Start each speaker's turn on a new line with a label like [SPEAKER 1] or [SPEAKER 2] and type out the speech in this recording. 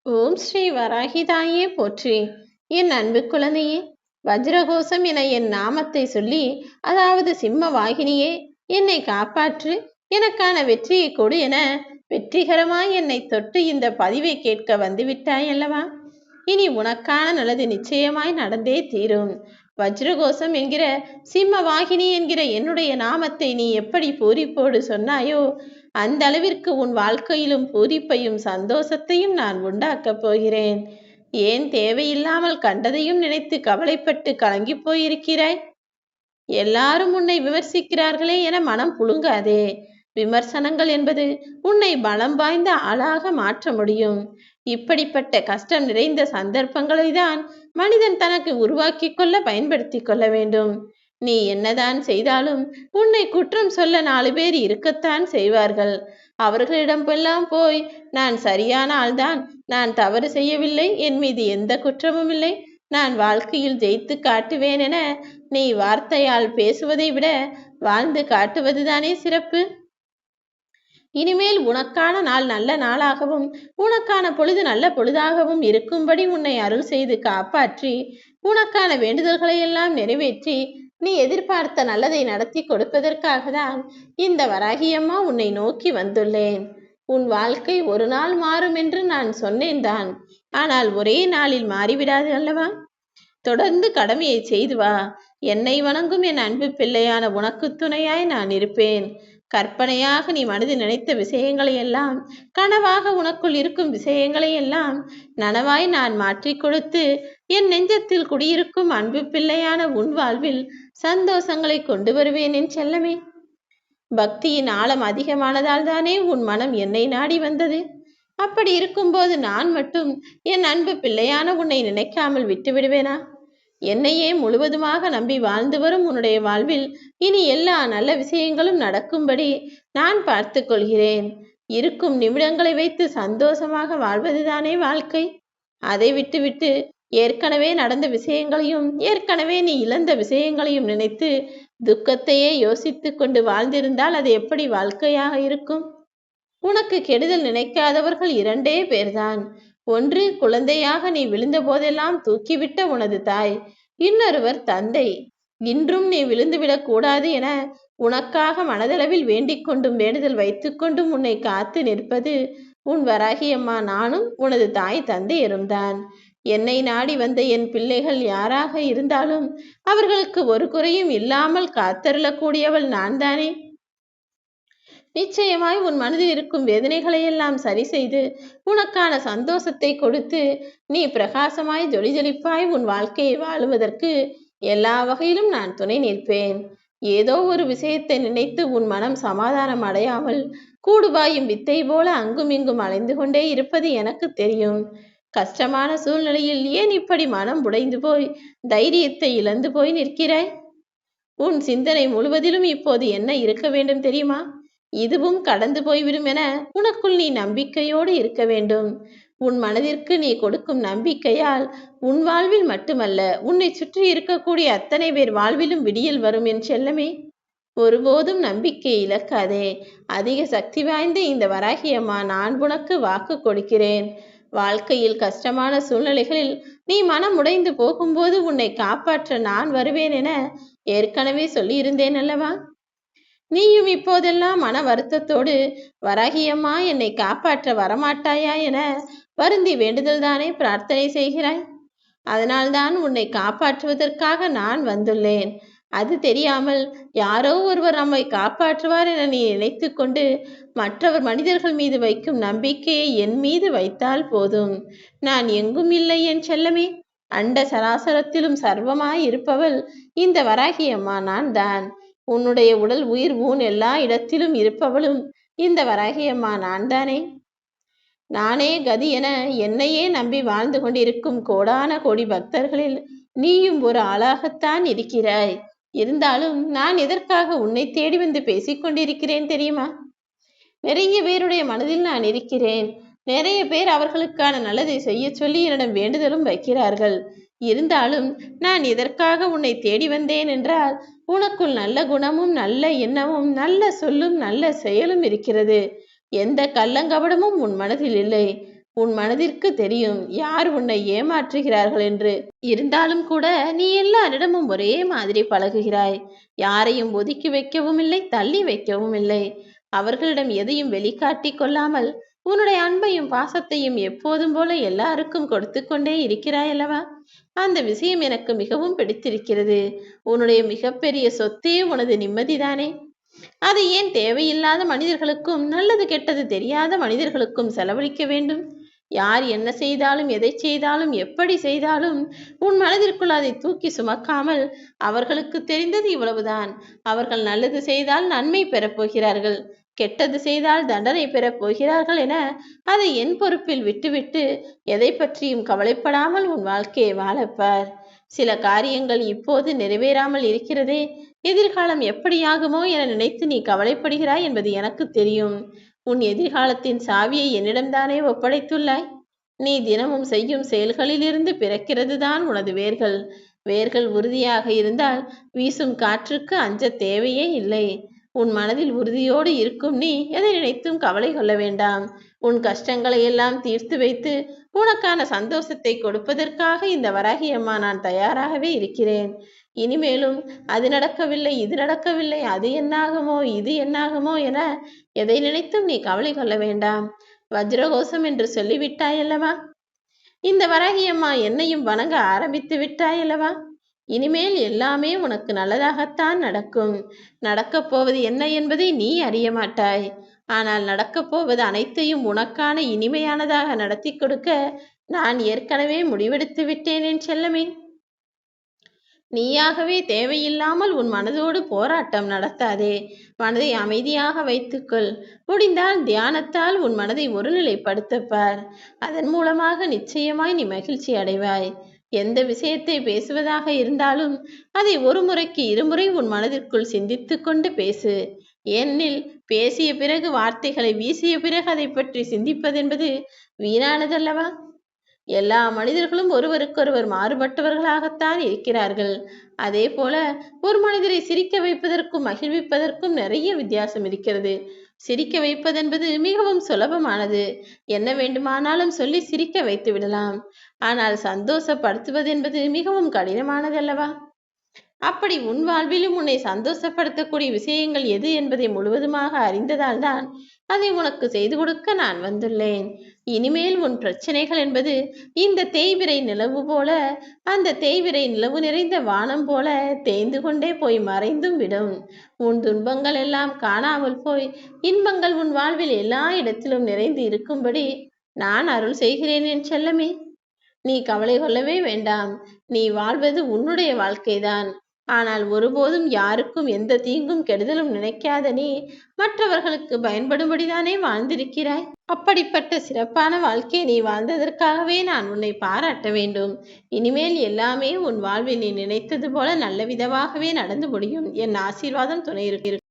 [SPEAKER 1] ஓம் ஸ்ரீ வராகிதாயே போற்றி. என் அன்பு குழந்தையே, வஜ்ரகோசம் என என் நாமத்தை சொல்லி, அதாவது சிம்ம வாகினியே, என்னை காப்பாற்று, எனக்கான வெற்றியை கொடு என வெற்றிகரமாய் என்னை தொட்டு இந்த பதிவை கேட்க வந்துவிட்டாய் அல்லவா? இனி உனக்கான நல்லது நிச்சயமாய் நடந்தே தீரும். வஜ்ரகோசம் என்கிற சிம்ம வாகினி என்கிற என்னுடைய நாமத்தை நீ எப்படி பூரிப்போடு சொன்னாயோ, அந்த அளவிற்கு உன் வாழ்க்கையிலும் பூரிப்பையும் சந்தோஷத்தையும் நான் உண்டாக்கப் போகிறேன். ஏன் தேவையில்லாமல் கண்டதையும் நினைத்து கவலைப்பட்டு கலங்கி போயிருக்கிறாய்? எல்லாரும் உன்னை விமர்சிக்கிறார்களே என மனம் புழுங்காதே. விமர்சனங்கள் என்பது உன்னை பலம் வாய்ந்த ஆளாக மாற்ற முடியும். இப்படிப்பட்ட கஷ்டம் நிறைந்த சந்தர்ப்பங்களை தான் மனிதன் தனக்கு உருவாக்கி கொள்ள பயன்படுத்தி கொள்ள வேண்டும். நீ என்னதான் செய்தாலும் உன்னை குற்றம் சொல்ல 4 பேர் இருக்கத்தான் செய்வார்கள். அவர்களிடமெல்லாம் போய் நான் சரியான ஆள்தான், நான் தவறு செய்யவில்லை, என் மீது எந்த குற்றமும் இல்லை, நான் வாழ்க்கையில் ஜெயித்து காட்டுவேன் என நீ வார்த்தையால் பேசுவதை விட வாழ்ந்து காட்டுவதுதானே சிறப்பு. இனிமேல் உனக்கான நாள் நல்ல நாளாகவும் உனக்கான பொழுது நல்ல பொழுதாகவும் இருக்கும்படி உன்னை அருள் செய்து காப்பாற்றி உனக்கான வேண்டுதல்களை எல்லாம் நிறைவேற்றி நீ எதிர்பார்த்த நல்லதை நடத்தி கொடுப்பதற்காக தான் இந்த வராகியம்மா உன்னை நோக்கி வந்துள்ளேன். உன் வாழ்க்கை ஒரு நாள் மாறும் என்று நான் சொன்னேன் தான், ஆனால் ஒரே நாளில் மாறிவிடாது அல்லவா? தொடர்ந்து கடமையை செய்து வா. என்னை வணங்கும் என் அன்பு பிள்ளையான உனக்கு துணையாய் நான் இருப்பேன். கற்பனையாக நீ மனதில் நினைத்த விஷயங்களை எல்லாம், கனவாக உனக்குள் இருக்கும் விஷயங்களை எல்லாம் நனவாய் நான் மாற்றி கொடுத்து என் நெஞ்சத்தில் குடியிருக்கும் அன்பு பிள்ளையான உன் வாழ்வில் சந்தோஷங்களை கொண்டு வருவேன் என் செல்லமே. பக்தியின் ஆழம் அதிகமானதால் தானே உன் மனம் என்னை நாடி வந்தது. அப்படி இருக்கும்போது நான் மட்டும் என் அன்பு பிள்ளையான உன்னை நினைக்காமல் விட்டு விடுவேனா? என்னையே முழுவதுமாக நம்பி வாழ்ந்து வரும் உன்னுடைய வாழ்வில் இனி எல்லா நல்ல விஷயங்களும் நடக்கும்படி நான் பார்த்து கொள்கிறேன். இருக்கும் நிமிடங்களை வைத்து சந்தோஷமாக வாழ்வதுதானே வாழ்க்கை. அதை விட்டுவிட்டு ஏற்கனவே நடந்த விஷயங்களையும் ஏற்கனவே நீ இழந்த விஷயங்களையும் நினைத்து துக்கத்தையே யோசித்து கொண்டு வாழ்ந்திருந்தால் அது எப்படி வாழ்க்கையாக இருக்கும்? உனக்கு கெடுதல் நினைக்காதவர்கள் 2 பேர்தான். ஒன்று, குழந்தையாக நீ விழுந்த போதெல்லாம் தூக்கிவிட்ட உனது தாய். இன்னொருவர் தந்தை. இன்றும் நீ விழுந்துவிடக் கூடாது என உனக்காக மனதளவில் வேண்டிக் கொண்டும் வேண்டுதல் வைத்துக்கொண்டும் உன்னை காத்து நிற்பது உன் வராகியம்மா நானும் உனது தாய் தந்தையரும் தான். என்னை நாடி வந்த என் பிள்ளைகள் யாராக இருந்தாலும் அவர்களுக்கு ஒரு குறையும் இல்லாமல் காத்தருளக்கூடியவள் நான் தானே. நிச்சயமாய் உன் மனதில் இருக்கும் வேதனைகளை எல்லாம் சரி செய்து உனக்கான சந்தோஷத்தை கொடுத்து நீ பிரகாசமாய் ஜொலிஜொலிப்பாய் உன் வாழ்க்கையை வாழுவதற்கு எல்லா வகையிலும் நான் துணை நிற்பேன். ஏதோ ஒரு விஷயத்தை நினைத்து உன் மனம் சமாதானம் அடையாமல் கூடுபாயும் வித்தை போல அங்கும் இங்கும் அலைந்து கொண்டே இருப்பது எனக்கு தெரியும். கஷ்டமான சூழ்நிலையில் ஏன் இப்படி மனம் உடைந்து போய் தைரியத்தை இழந்து போய் நிற்கிறாய்? உன் சிந்தனை முழுவதிலும் இப்போது என்ன இருக்க வேண்டும் தெரியுமா? இதுவும் கடந்து போய்விடும் என உனக்குள் நீ நம்பிக்கையோடு இருக்க வேண்டும். உன் மனதிற்கு நீ கொடுக்கும் நம்பிக்கையால் உன் வாழ்வில் மட்டுமல்ல, உன்னை சுற்றி இருக்கக்கூடிய அத்தனை பேர் வாழ்விலும் விடியல் வரும் என் செல்லமே. ஒருபோதும் நம்பிக்கை இழக்காதே. அதிக சக்தி வாய்ந்த இந்த வராகியம்மா நான் உனக்கு வாக்கு கொடுக்கிறேன். வாழ்க்கையில் கஷ்டமான சூழ்நிலைகளில் நீ மனம் உடைந்து போகும்போது உன்னை காப்பாற்ற நான் வருவேன் என ஏற்கனவே சொல்லியிருந்தேன் அல்லவா? நீயும் இப்போதெல்லாம் மன வருத்தத்தோடு வராகியம்மா என்னை காப்பாற்ற வரமாட்டாயா என வருந்தி வேண்டுதல் தானே பிரார்த்தனை செய்கிறாய். அதனால்தான் உன்னை காப்பாற்றுவதற்காக நான் வந்துள்ளேன். அது தெரியாமல் யாரோ ஒருவர் நம்மை காப்பாற்றுவார் என நீ நினைத்து கொண்டு மற்றவர் மனிதர்கள் மீது வைக்கும் நம்பிக்கையை என் மீது வைத்தால் போதும். நான் எங்கும் இல்லை என் செல்லமே. அண்ட சராசரத்திலும் சர்வமாய் இருப்பவள் இந்த வராகியம்மா நான் தான். உன்னுடைய உடல் உயிர் ஊன் எல்லா இடத்திலும் இருப்பவளும் இந்த வராகியம்மா நான் தானே. நானே கதி என என்னையே நம்பி வாழ்ந்து கொண்டிருக்கும் கோடான கோடி பக்தர்களில் நீயும் ஒரு ஆளாகத்தான் இருக்கிறாய். இருந்தாலும் நான் எதற்காக உன்னை தேடி வந்து பேசிக்கொண்டிருக்கிறேன் தெரியுமா? நிறைய பேருடைய மனதில் நான் இருக்கிறேன். நிறைய பேர் அவர்களுக்கான நல்லதை செய்ய சொல்லி என்னிடம் வேண்டுதலும் வைக்கிறார்கள். இருந்தாலும் நான் எதற்காக உன்னை தேடி வந்தேன் என்றால், உனக்குள் நல்ல குணமும் நல்ல எண்ணமும் நல்ல சொல்லும் நல்ல செயலும் இருக்கிறது. எந்த கள்ளங்கபடமும் உன் மனதில் இல்லை. உன் மனதிற்கு தெரியும் யார் உன்னை ஏமாற்றுகிறார்கள் என்று. இருந்தாலும் கூட நீ எல்லாரிடமும் ஒரே மாதிரி பழகுகிறாய். யாரையும் ஒதுக்கி வைக்கவும் இல்லை, தள்ளி வைக்கவும் இல்லை. அவர்களிடம் எதையும் வெளிக்காட்டி கொள்ளாமல் உன்னுடைய அன்பையும் பாசத்தையும் எப்போதும் போல எல்லாருக்கும் கொடுத்து கொண்டே இருக்கிறாய் அல்லவா? அந்த விஷயம் எனக்கு மிகவும் பிடித்திருக்கிறது. உன்னுடைய மிகப்பெரிய சொத்தே உனது நிம்மதிதானே. அதை ஏன் தேவையில்லாத மனிதர்களுக்கும் நல்லது கெட்டது தெரியாத மனிதர்களுக்கும் செலவழிக்க வேண்டும்? யார் என்ன செய்தாலும் எதை செய்தாலும் எப்படி செய்தாலும் உன் மனதிற்குள் அதை தூக்கி சுமக்காமல் அவர்களுக்கு தெரிந்தது இவ்வளவுதான். அவர்கள் நல்லது செய்தால் நன்மை பெறப் போகிறார்கள், கெட்டது செய்தால் தண்டனை பெறப் போகிறார்கள் என அதை என் பொறுப்பில் விட்டுவிட்டு எதை பற்றியும் கவலைப்படாமல் உன் வாழ்க்கையை வாழப்பார். சில காரியங்கள் இப்போது நிறைவேறாமல் இருக்கிறதே, எதிர்காலம் எப்படியாகுமோ என நினைத்து நீ கவலைப்படுகிறாய் என்பது எனக்கு தெரியும். உன் எதிர்காலத்தின் சாவியை என்னிடம்தானே ஒப்படைத்துள்ளாய். நீ தினமும் செய்யும் செயல்களிலிருந்து பிறக்கிறது தான் உனது வேர்கள். வேர்கள் உறுதியாக இருந்தால் வீசும் காற்றுக்கு அஞ்ச தேவையே இல்லை. உன் மனதில் உறுதியோடு இருக்கும் நீ எதை நினைத்தும் கவலை கொள்ள வேண்டாம். உன் கஷ்டங்களை எல்லாம் தீர்த்து வைத்து உனக்கான சந்தோஷத்தை கொடுப்பதற்காக இந்த வராகி அம்மா நான் தயாராகவே இருக்கிறேன். இனிமேலும் அது நடக்கவில்லை, இது நடக்கவில்லை, அது என்னாகுமோ, இது என்னாகுமோ என எதை நினைத்தும் நீ கவலை கொள்ள வேண்டாம். வஜ்ரகோஷம் என்று சொல்லிவிட்டாயல்லவா? இந்த வராகி அம்மா என்னையும் வணங்க ஆரம்பித்து விட்டாயல்லவா? இனிமேல் எல்லாமே உனக்கு நல்லதாகத்தான் நடக்கும். நடக்கப் போவது என்ன என்பதை நீ அறிய மாட்டாய். ஆனால் நடக்கப் போவது அனைத்தையும் உனக்கான இனிமையானதாக நடத்தி கொடுக்க நான் ஏற்கனவே முடிவெடுத்து விட்டேன் என் செல்லமே. நீயாகவே தேவையில்லாமல் உன் மனதோடு போராட்டம் நடத்தாதே. மனதை அமைதியாக வைத்துக்கொள். முடிந்தால் தியானத்தால் உன் மனதை ஒருநிலைப்படுத்தப்பார். அதன் மூலமாக நிச்சயமாய் நீ மகிழ்ச்சி அடைவாய். எந்த விஷயத்தை பேசுவதாக இருந்தாலும் அதை ஒரு முறைக்கு இருமுறை உன் மனதிற்குள் சிந்தித்து கொண்டு பேசு. ஏனெனில் பேசிய பிறகு வார்த்தைகளை வீசிய பிறகு அதை பற்றி சிந்திப்பதென்பது வீணானதல்லவா? எல்லா மனிதர்களும் ஒருவருக்கொருவர் மாறுபட்டவர்களாகத்தான் இருக்கிறார்கள். அதே போல ஒரு மனிதரை சிரிக்க வைப்பதற்கும் மகிழ்விப்பதற்கும் நிறைய வித்தியாசம் இருக்கிறது. சிரிக்க வைப்பதென்பது மிகவும் சுலபமானது. என்ன வேண்டுமானாலும் சொல்லி சிரிக்க வைத்து விடலாம். ஆனால் சந்தோஷப்படுத்துவது என்பது மிகவும் கடினமானது அல்லவா? அப்படி உன் வாழ்விலும் உன்னை சந்தோஷப்படுத்தக்கூடிய விஷயங்கள் எது என்பதை முழுவதுமாக அறிந்ததால் தான் அதை உனக்கு செய்து கொடுக்க நான் வந்துள்ளேன். இனிமேல் உன் பிரச்சனைகள் என்பது இந்த தேய்பிறை நிலவு போல, அந்த தேய்பிறை நிலவு நிறைந்த வானம் போல தேய்ந்து கொண்டே போய் மறைந்தும் விடும். உன் துன்பங்கள் எல்லாம் காணாமல் போய் இன்பங்கள் உன் வாழ்வில் எல்லா இடத்திலும் நிறைந்து இருக்கும்படி நான் அருள் செய்கிறேன் என் செல்லமே. நீ கவலை கொள்ளவே வேண்டாம். நீ வாழ்வது உன்னுடைய வாழ்க்கைதான். ஆனால் ஒருபோதும் யாருக்கும் எந்த தீங்கும் கெடுதலும் நினைக்காத நீ மற்றவர்களுக்கு பயன்படும்படிதானே வாழ்ந்திருக்கிறாய். அப்படிப்பட்ட சிறப்பான வாழ்க்கையை நீ வாழ்ந்ததற்காகவே நான் உன்னை பாராட்ட வேண்டும். இனிமேல் எல்லாமே உன் வாழ்வில் நீ நினைத்தது போல நல்ல விதமாகவே நடந்து முடியும். என் ஆசீர்வாதம் துணை இருக்கு.